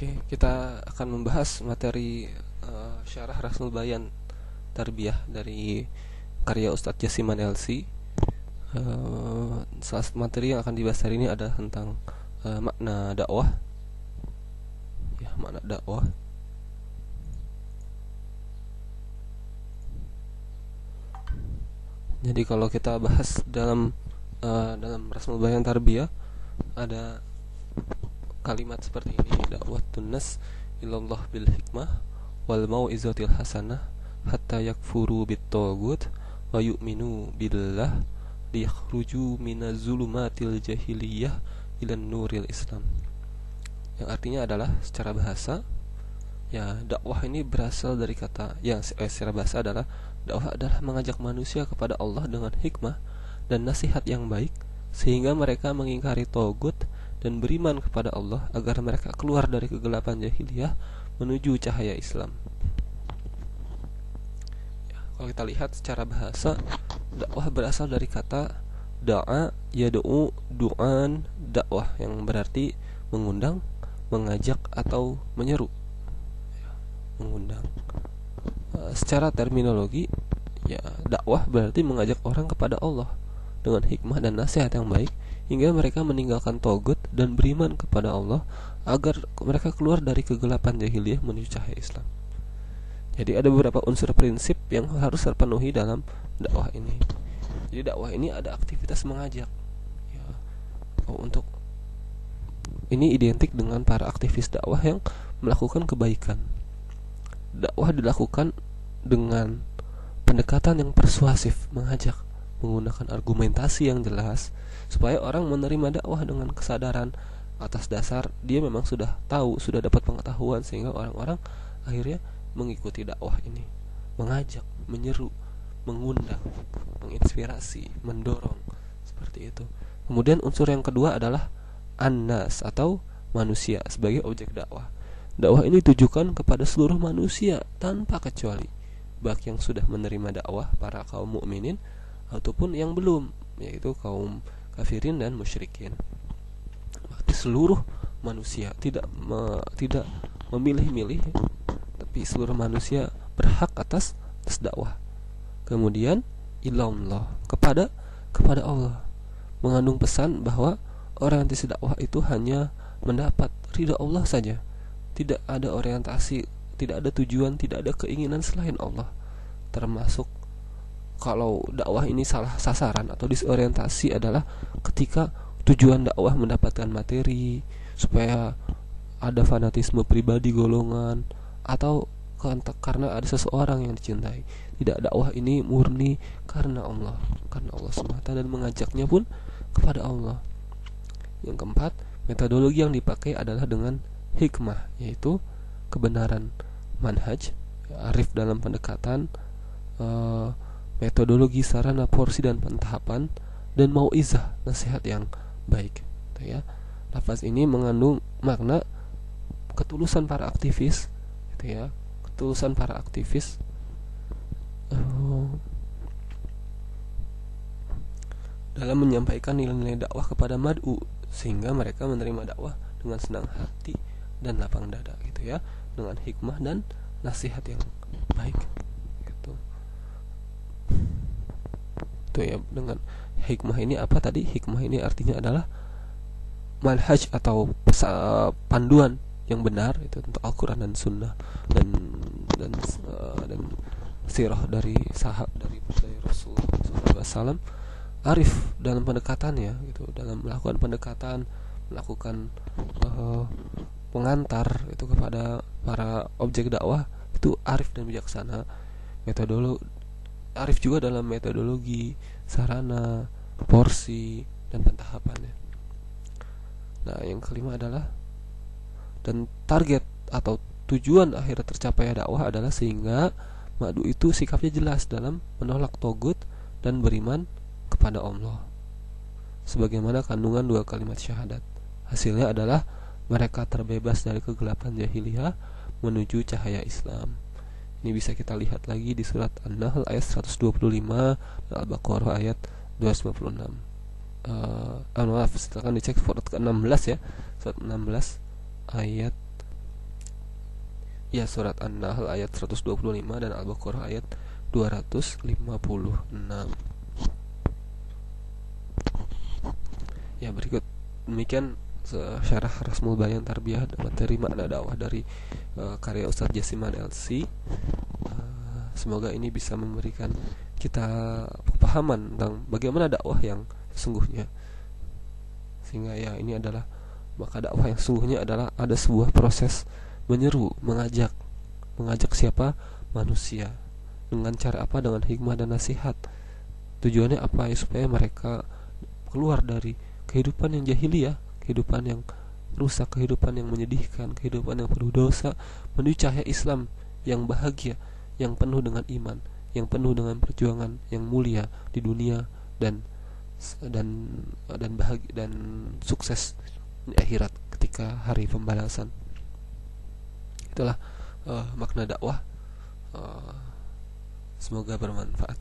Oke, kita akan membahas materi Syarah Rasmul Bayan Tarbiyah dari karya Ustadz Jasiman LC. Salah satu materi yang akan dibahas hari ini adalah tentang makna dakwah. Ya, makna dakwah. Jadi kalau kita bahas dalam Rasmul Bayan Tarbiyah ada kalimat seperti ini: dakwatun nas ilallah bil hikmah wal mau'izatil hasanah hatta yakfuru bit tagut wa yu'minu billah liyakhruju minaz zulumatil jahiliyah ilan nuril islam. Yang artinya adalah secara bahasa, ya, dakwah ini berasal dari kata yang secara bahasa adalah dakwah adalah mengajak manusia kepada Allah dengan hikmah dan nasihat yang baik sehingga mereka mengingkari tagut dan beriman kepada Allah agar mereka keluar dari kegelapan jahiliyah menuju cahaya Islam. Ya, kalau kita lihat secara bahasa, dakwah berasal dari kata da'a yad'u du'an dakwah, yang berarti mengundang, mengajak atau menyeru. Ya, mengundang. Secara terminologi, ya, dakwah berarti mengajak orang kepada Allah dengan hikmah dan nasihat yang baik hingga mereka meninggalkan togut dan beriman kepada Allah agar mereka keluar dari kegelapan jahiliyah menuju cahaya Islam. Jadi ada beberapa unsur prinsip yang harus terpenuhi dalam dakwah ini. Jadi dakwah ini ada aktivitas mengajak. Ya, untuk ini identik dengan para aktivis dakwah yang melakukan kebaikan. Dakwah dilakukan dengan pendekatan yang persuasif, mengajak menggunakan argumentasi yang jelas supaya orang menerima dakwah dengan kesadaran atas dasar dia memang sudah tahu, sudah dapat pengetahuan, sehingga orang-orang akhirnya mengikuti dakwah ini, mengajak, menyeru, mengundang, menginspirasi, mendorong, seperti itu. Kemudian unsur yang kedua adalah annas atau manusia sebagai objek dakwah. Dakwah ini ditujukan kepada seluruh manusia tanpa kecuali, baik yang sudah menerima dakwah para kaum mukminin ataupun yang belum, yaitu kaum kafirin dan musyrikin. Berarti seluruh manusia, tidak memilih-milih, tapi seluruh manusia berhak atas dakwah. Kemudian ilallah, kepada Allah, mengandung pesan bahwa orang yang dakwah itu hanya mendapat ridha Allah saja. Tidak ada orientasi, tidak ada tujuan, tidak ada keinginan selain Allah. Termasuk kalau dakwah ini salah sasaran atau disorientasi adalah ketika tujuan dakwah mendapatkan materi, supaya ada fanatisme pribadi golongan, atau karena ada seseorang yang dicintai. Tidak, dakwah ini murni karena Allah semata dan mengajaknya pun kepada Allah. Yang keempat, metodologi yang dipakai adalah dengan hikmah, yaitu kebenaran manhaj, arif dalam pendekatan, metodologi, sarana, porsi dan pentahapan, dan mau'izah, nasihat yang baik. Ya, lafaz ini mengandung makna ketulusan para aktivis, ya, ketulusan para aktivis dalam menyampaikan nilai-nilai dakwah kepada mad'u, sehingga mereka menerima dakwah dengan senang hati dan lapang dada, gitu ya, dengan hikmah dan nasihat yang baik. Itu ya, dengan hikmah ini apa tadi? Hikmah ini artinya adalah manhaj atau panduan yang benar, itu untuk Al-Quran dan Sunnah dan sirah dari sahab dari Rasulullah SAW. Arif dalam pendekatannya, gitu, dalam melakukan pendekatan, melakukan pengantar itu kepada para objek dakwah, itu arif dan bijaksana. Arif juga dalam metodologi, sarana, porsi, dan pentahapannya. Nah, yang kelima adalah, dan target atau tujuan akhir tercapai dakwah adalah sehingga madu itu sikapnya jelas dalam menolak togut dan beriman kepada Allah, sebagaimana kandungan dua kalimat syahadat. Hasilnya adalah mereka terbebas dari kegelapan jahiliyah menuju cahaya Islam. Ini bisa kita lihat lagi di surat An-Nahl ayat 125 dan Al-Baqarah ayat 296. Maaf, silakan dicek surat ke-16 ya. Surat 16 ayat Ya, surat An-Nahl ayat 125 dan Al-Baqarah ayat 256. Ya, berikut demikian syarah Rasmul Bayan Tarbiyah materi makna dakwah dari karya Ustadz Jasiman LC. Semoga ini bisa memberikan kita pemahaman tentang bagaimana dakwah yang sesungguhnya. Sehingga ya, ini adalah maka dakwah yang sesungguhnya adalah ada sebuah proses menyeru, mengajak siapa? Manusia. Dengan cara apa? Dengan hikmah dan nasihat. Tujuannya apa? Ya, supaya mereka keluar dari kehidupan yang jahiliyah, kehidupan yang rusak, kehidupan yang menyedihkan, kehidupan yang penuh dosa, menuju cahaya Islam yang bahagia, yang penuh dengan iman, yang penuh dengan perjuangan yang mulia di dunia dan bahagia dan sukses di akhirat ketika hari pembalasan. Itulah makna dakwah. Semoga bermanfaat.